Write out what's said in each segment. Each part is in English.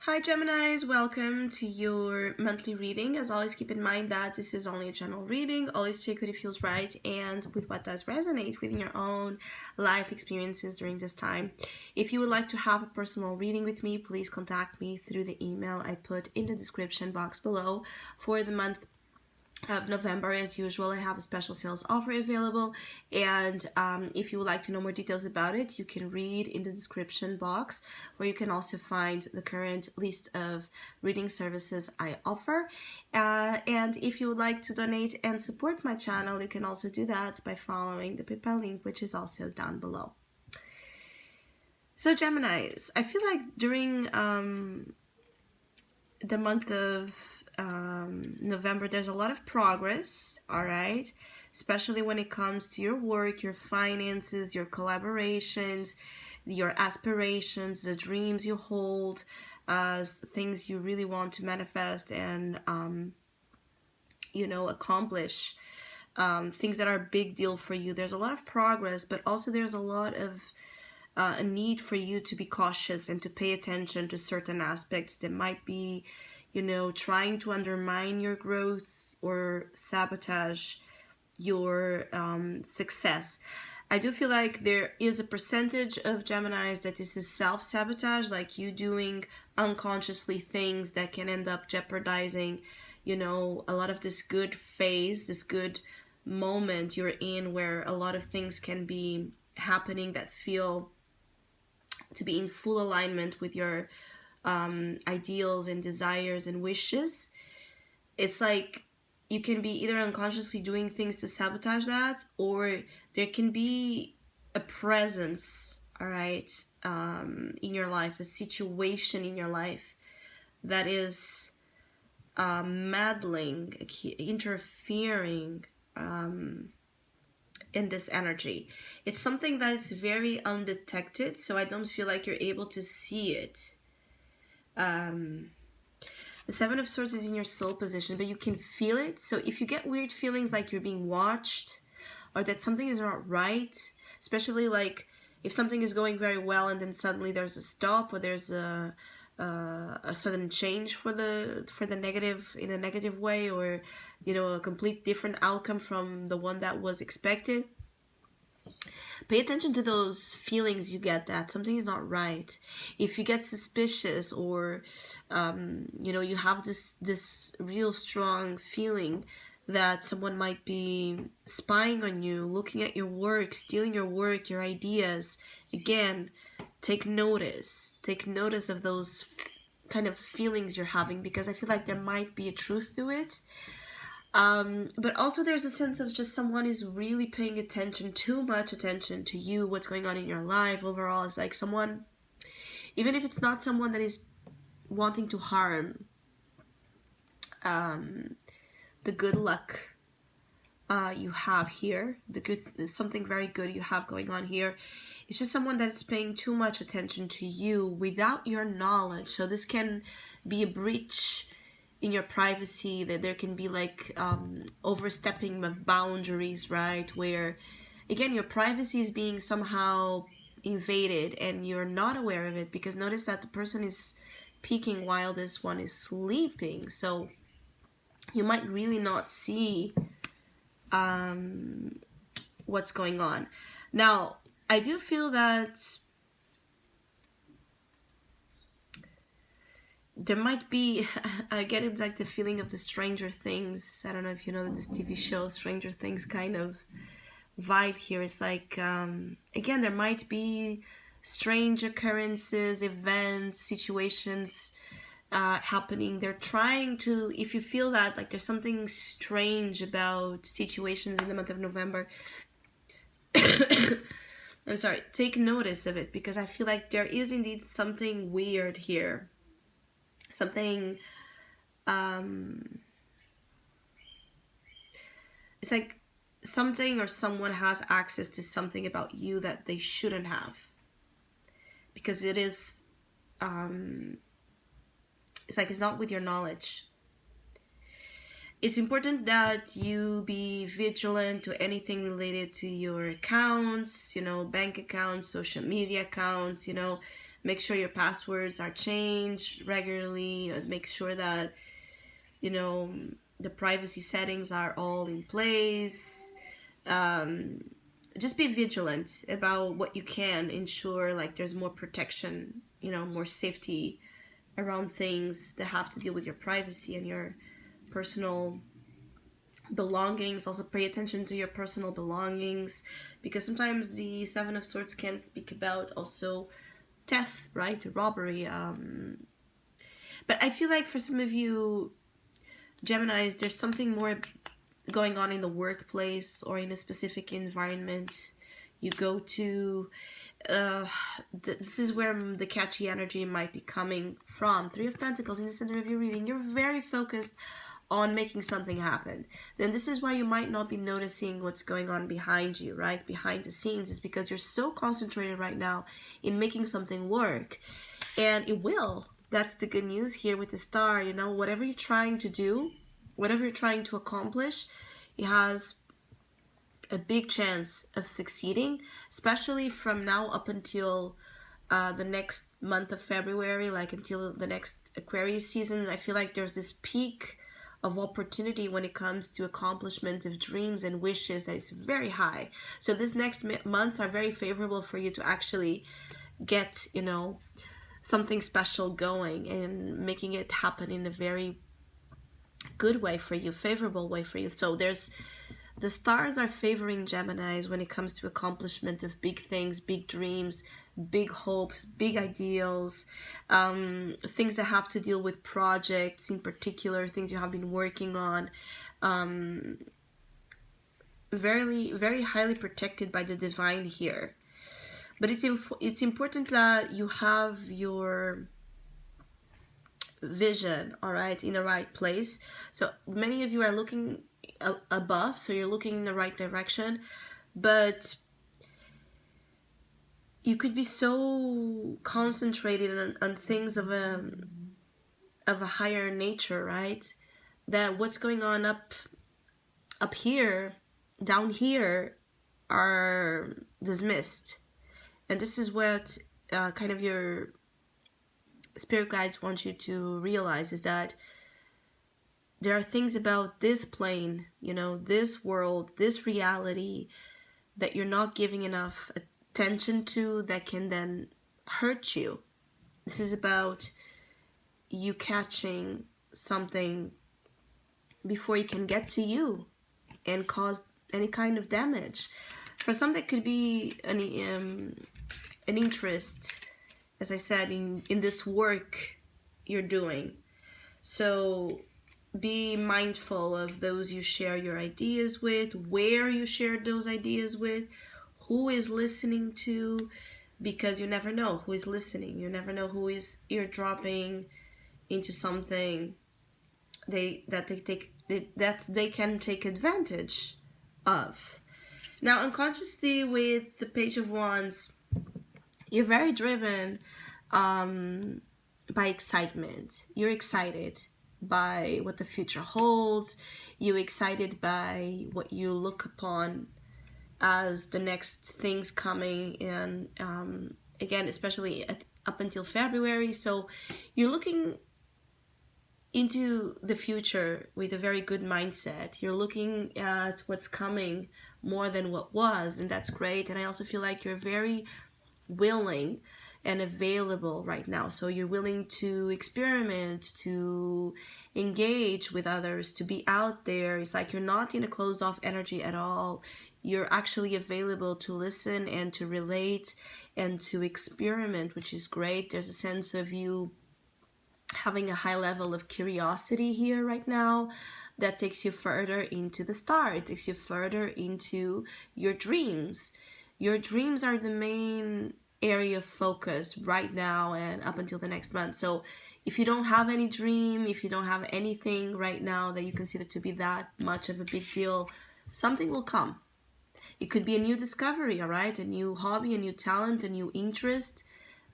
Hi Geminis, welcome to your monthly reading. As always, keep in mind that this is only a general reading. Always check what it feels right and with what does resonate within your own life experiences during this time. If you would like to have a personal reading with me, please contact me through the email I put in the description box below. For the month of November, as usual, I have a special sales offer available, and if you would like to know more details about it, you can read in the description box, where you can also find the current list of reading services I offer. And if you would like to donate and support my channel, you can also do that by following the PayPal link, which is also down below. So Geminis, I feel like during the month of November, there's a lot of progress, all right, especially when it comes to your work, your finances, your collaborations, your aspirations, the dreams you hold, things you really want to manifest and accomplish, things that are a big deal for you. There's a lot of progress, but also there's a lot of a need for you to be cautious and to pay attention to certain aspects that might be, trying to undermine your growth or sabotage your success. I do feel like there is a percentage of Geminis that this is self-sabotage, like you doing unconsciously things that can end up jeopardizing, a lot of this good phase, this good moment you're in, where a lot of things can be happening that feel to be in full alignment with your ideals and desires and wishes. It's like you can be either unconsciously doing things to sabotage that, or there can be a presence, all right, in your life, a situation in your life that is meddling, interfering in this energy. It's something that is very undetected, so I don't feel like you're able to see it. The Seven of Swords is in your soul position, but you can feel it. So if you get weird feelings like you're being watched or that something is not right, especially like if something is going very well and then suddenly there's a stop, or there's a sudden change for the negative, in a negative way, or a complete different outcome from the one that was expected, pay attention to those feelings you get that something is not right. If you get suspicious, or you have this real strong feeling that someone might be spying on you, looking at your work, stealing your work, your ideas, again, take notice of those kind of feelings you're having, because I feel like there might be a truth to it. But also there's a sense of just someone is really paying attention, too much attention to you, what's going on in your life overall. It's like someone, even if it's not someone that is wanting to harm, the good luck you have here, something very good you have going on here, it's just someone that's paying too much attention to you without your knowledge. So this can be a breach in your privacy, that there can be like overstepping of boundaries, right, where again your privacy is being somehow invaded and you're not aware of it, because notice that the person is peeking while this one is sleeping, so you might really not see what's going on. Now I do feel that there might be, I get it, like the feeling of the Stranger Things. I don't know if you know this TV show, Stranger Things kind of vibe here. It's like, again, there might be strange occurrences, events, situations happening. They're trying to, if you feel that, like there's something strange about situations in the month of November, I'm sorry, take notice of it, because I feel like there is indeed something weird here. Something, it's like something or someone has access to something about you that they shouldn't have, because it is, it's like it's not with your knowledge. It's important that you be vigilant to anything related to your accounts, bank accounts, social media accounts, Make sure your passwords are changed regularly. Make sure that, you know, the privacy settings are all in place. Just be vigilant about what you can ensure, like there's more protection, you know, more safety around things that have to deal with your privacy and your personal belongings. Also pay attention to your personal belongings, because sometimes the Seven of Swords can speak about also theft, right? Robbery. But I feel like for some of you Geminis, there's something more going on in the workplace or in a specific environment you go to. This is where the catchy energy might be coming from. Three of Pentacles in the center of your reading. You're very focused on making something happen. Then this is why you might not be noticing what's going on behind you, right? Behind the scenes. Is because you're so concentrated right now in making something work. And it will. That's the good news here with the star. You know, whatever you're trying to do, whatever you're trying to accomplish, it has a big chance of succeeding, especially from now up until the next month of February, like until the next Aquarius season. I feel like there's this peak of opportunity when it comes to accomplishment of dreams and wishes that is very high. So this next months are very favorable for you to actually get, you know, something special going and making it happen in a very good way for you, favorable way for you. So there's, the stars are favoring Geminis when it comes to accomplishment of big things, big dreams, big hopes, big ideals, things that have to deal with projects in particular, things you have been working on. Very highly protected by the divine here. But it's important that you have your vision, all right, in the right place. So many of you are looking above, so you're looking in the right direction, but you could be so concentrated on things of a higher nature, right, that what's going on up here, down here, are dismissed. And this is what kind of your spirit guides want you to realize, is that there are things about this plane, you know, this world, this reality, that you're not giving enough attention to, that can then hurt you. This is about you catching something before it can get to you and cause any kind of damage. For some, that could be an interest, as I said, in this work you're doing. So be mindful of those you share your ideas with, where you share those ideas with, who is listening to, because you never know who is listening. You never know who is eardropping into something they can take advantage of. Now, unconsciously, with the Page of Wands, you're very driven by excitement. You're excited by what the future holds. You're excited by what you look upon as the next things coming, and again, especially up until February. So you're looking into the future with a very good mindset. You're looking at what's coming more than what was, and that's great. And I also feel like you're very willing and available right now. So you're willing to experiment, to engage with others, to be out there. It's like you're not in a closed off energy at all. You're actually available to listen and to relate and to experiment, which is great. There's a sense of you having a high level of curiosity here right now that takes you further into the star. It takes you further into your dreams. Your dreams are the main area of focus right now and up until the next month. So if you don't have any dream, if you don't have anything right now that you consider to be that much of a big deal, something will come. It could be a new discovery, all right? A new hobby, a new talent, a new interest,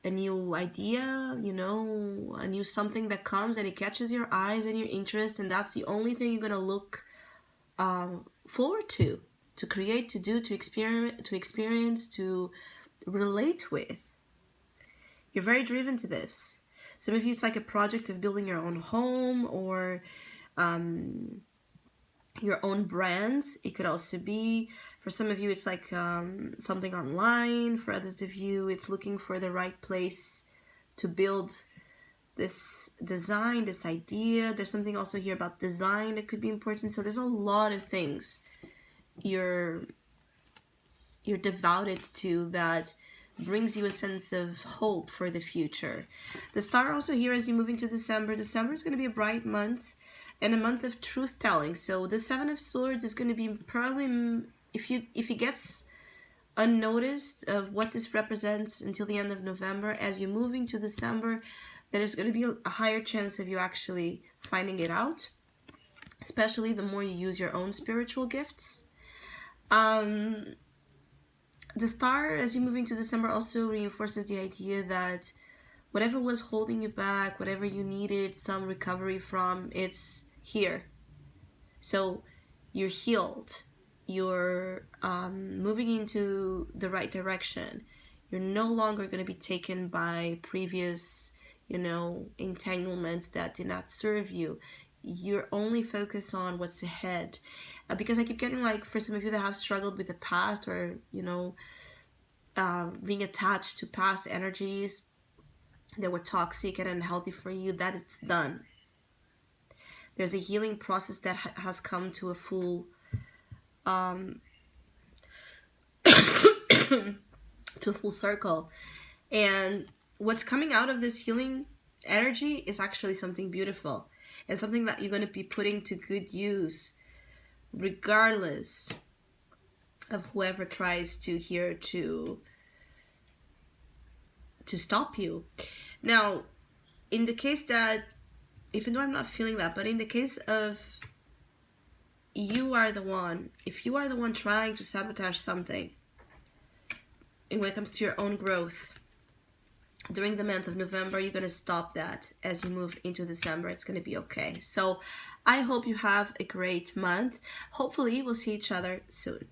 a new idea, you know, a new something that comes and it catches your eyes and your interest, and that's the only thing you're going to look forward to create, to do, to experiment, to experience, to relate with. You're very driven to this. Some of you, it's like a project of building your own home, or your own brand. It could also be, for some of you, it's like something online. For others of you, it's looking for the right place to build this design, this idea. There's something also here about design that could be important. So there's a lot of things you're devoted to that brings you a sense of hope for the future. The star also here as you move into December. December is going to be a bright month and a month of truth telling. So the Seven of Swords is going to be probably, if it gets unnoticed of what this represents until the end of November, as you move into December, there's going to be a higher chance of you actually finding it out, especially the more you use your own spiritual gifts. The star, as you move into December, also reinforces the idea that whatever was holding you back, whatever you needed some recovery from, it's here. So you're healed. You're moving into the right direction. You're no longer going to be taken by previous, entanglements that did not serve you. You're only focused on what's ahead. Because I keep getting, like, for some of you that have struggled with the past, or, being attached to past energies that were toxic and unhealthy for you, that it's done. There's a healing process that has come to a full to a full circle. And what's coming out of this healing energy is actually something beautiful, and something that you're going to be putting to good use, regardless of whoever tries to stop you. Now, in the case that, even though I'm not feeling that, but in the case of if you are the one trying to sabotage something, and when it comes to your own growth, during the month of November, you're going to stop that. As you move into December, it's going to be okay. So I hope you have a great month. Hopefully we'll see each other soon.